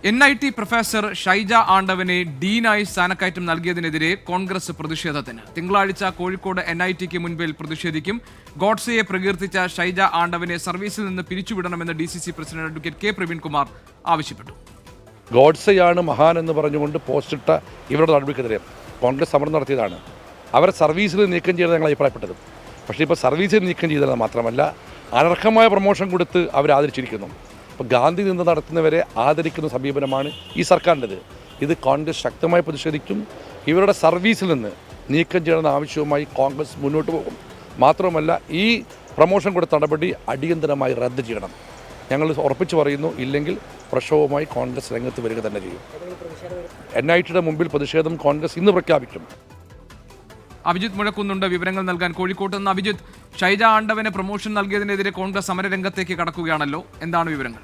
NIT professor Shaija ആണ്ടവനെ ഡീനായി സ്ഥാനക്കയറ്റം നൽകിയതിനെതിരെ കോൺഗ്രസ് പ്രതിഷേധത്തിന്. തിങ്കളാഴ്ച കോഴിക്കോട് NITക്ക് മുൻപിൽ പ്രതിഷേധിക്കും. ഗോഡ്സെയെ പ്രകീർത്തിച്ച ഷൈജ ആണ്ടവനെ സർവീസിൽ നിന്ന് പിരിച്ചുവിടണമെന്ന് DCC president advocate K Praveen Kumar ആവശ്യപ്പെട്ടു. ഗോഡ്സെയാണ് മഹാൻ എന്ന് പറഞ്ഞുകൊണ്ട് പോസ്റ്റിട്ട ഇവരുടെ നടപടിക്കെതിരെ കോൺഗ്രസ് സമരം നടത്തിയതാണ്. അവരെ സർവീസിൽ നീക്കം ചെയ്ത് ഞങ്ങൾ അഭിപ്രായപ്പെട്ടത്. പക്ഷേ ഇപ്പോൾ സർവീസിൽ നീക്കം ചെയ്തത് മാത്രമല്ല, അനർഹമായ പ്രൊമോഷൻ കൊടുത്ത് അവരെ ആദരിച്ചിരിക്കുന്നു. അപ്പോൾ ഗാന്ധി നിന്ന് നടത്തുന്നവരെ ആദരിക്കുന്ന സമീപനമാണ് ഈ സർക്കാരിൻ്റെത്. ഇത് കോൺഗ്രസ് ശക്തമായി പ്രതിഷേധിക്കും. ഇവരുടെ സർവീസിൽ നിന്ന് നീക്കം ചെയ്യണമെന്ന ആവശ്യവുമായി കോൺഗ്രസ് മുന്നോട്ട് പോകും. മാത്രമല്ല, ഈ പ്രൊമോഷൻ കൊടുത്ത നടപടി അടിയന്തരമായി റദ്ദ് ചെയ്യണം. ഞങ്ങൾ ഉറപ്പിച്ചു പറയുന്നു. ഇല്ലെങ്കിൽ പ്രക്ഷോഭവുമായി കോൺഗ്രസ് രംഗത്ത് വരിക തന്നെ ചെയ്യും. NITയുടെ മുമ്പിൽ പ്രതിഷേധം കോൺഗ്രസ് ഇന്ന് പ്രഖ്യാപിക്കും. അഭിജിത്ത് മുഴക്കുന്നുണ്ട് വിവരങ്ങൾ നൽകാൻ കോഴിക്കോട്ട് നിന്ന്. അഭിജിത്ത്, ഷൈജ ആണ്ടവന് പ്രൊമോഷൻ നൽകിയതിനെതിരെ കോൺഗ്രസ് സമരരംഗത്തേക്ക് കടക്കുകയാണല്ലോ, എന്താണ് വിവരങ്ങൾ?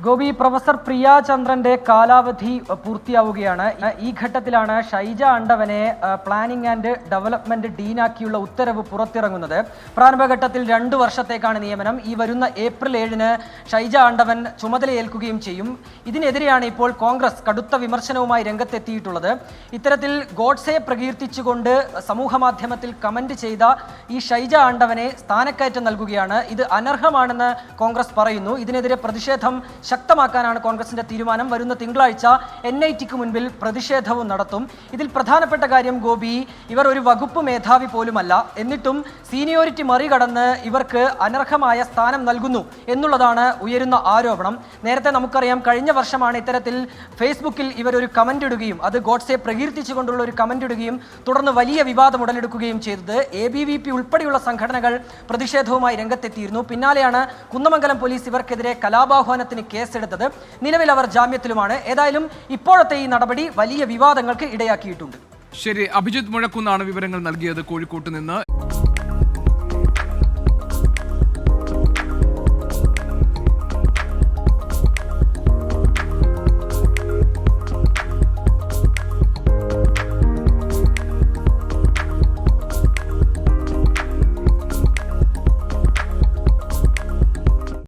ഗോപി, പ്രൊഫസർ പ്രിയ ചന്ദ്രന്റെ കാലാവധി പൂർത്തിയാവുകയാണ്. ഈ ഘട്ടത്തിലാണ് ഷൈജ ആണ്ടവനെ പ്ലാനിംഗ് ആൻഡ് ഡെവലപ്മെന്റ് ഡീനാക്കിയുള്ള ഉത്തരവ് പുറത്തിറങ്ങുന്നത്. പ്രാരംഭഘട്ടത്തിൽ 2 വർഷത്തേക്കാണ് നിയമനം. ഈ വരുന്ന ഏപ്രിൽ 7-ന് ഷൈജ ആണ്ടവൻ ചുമതലയേൽക്കുകയും ചെയ്യും. ഇതിനെതിരെയാണ് ഇപ്പോൾ കോൺഗ്രസ് കടുത്ത വിമർശനവുമായി രംഗത്തെത്തിയിട്ടുള്ളത്. ഇത്തരത്തിൽ ഗോഡ്സെയെ പ്രകീർത്തിച്ചുകൊണ്ട് സമൂഹ മാധ്യമത്തിൽ കമന്റ് ചെയ്ത ഈ ഷൈജ ആണ്ടവനെ സ്ഥാനക്കയറ്റം നൽകുകയാണ്. ഇത് അനർഹമാണെന്ന് കോൺഗ്രസ് പറയുന്നു. ഇതിനെതിരെ പ്രതിഷേധം ശക്തമാക്കാനാണ് കോൺഗ്രസിന്റെ തീരുമാനം. വരുന്ന തിങ്കളാഴ്ച NITക്ക് മുൻപിൽ പ്രതിഷേധവും നടത്തും. ഇതിൽ പ്രധാനപ്പെട്ട കാര്യം ഗോപി, ഇവർ ഒരു വകുപ്പ് മേധാവി പോലുമല്ല. എന്നിട്ടും സീനിയോറിറ്റി മറികടന്ന് ഇവർക്ക് അനർഹമായ സ്ഥാനം നൽകുന്നു എന്നുള്ളതാണ് ഉയരുന്ന ആരോപണം. നേരത്തെ നമുക്കറിയാം, കഴിഞ്ഞ വർഷമാണ് ഇത്തരത്തിൽ ഫേസ്ബുക്കിൽ ഇവർ ഒരു കമന്റ് ഇടുകയും, അത് ഗോഡ്സെയെ പ്രകീർത്തിച്ചുകൊണ്ടുള്ള ഒരു കമന്റ് ഇടുകയും തുടർന്ന് വലിയ വിവാദം ഉടലെടുക്കുകയും ചെയ്തത്. ABVP ഉൾപ്പെടെയുള്ള സംഘടനകൾ പ്രതിഷേധവുമായി രംഗത്തെത്തിയിരുന്നു. പിന്നാലെയാണ് കുന്നമംഗലം പോലീസ് ഇവർക്കെതിരെ കലാപാഹ്വാനത്തിന് കേസെടുത്തത്. നിലവിൽ അവർ ജാമ്യത്തിലുമാണ്. ഏതായാലും ഇപ്പോഴത്തെ ഈ നടപടി വലിയ വിവാദങ്ങൾക്ക് ഇടയാക്കിയിട്ടുണ്ട്. ശരി, അഭിജിത്ത് മുഴക്കുന്നാണ് വിവരങ്ങൾ നൽകിയത് കോഴിക്കോട്ട് നിന്ന്.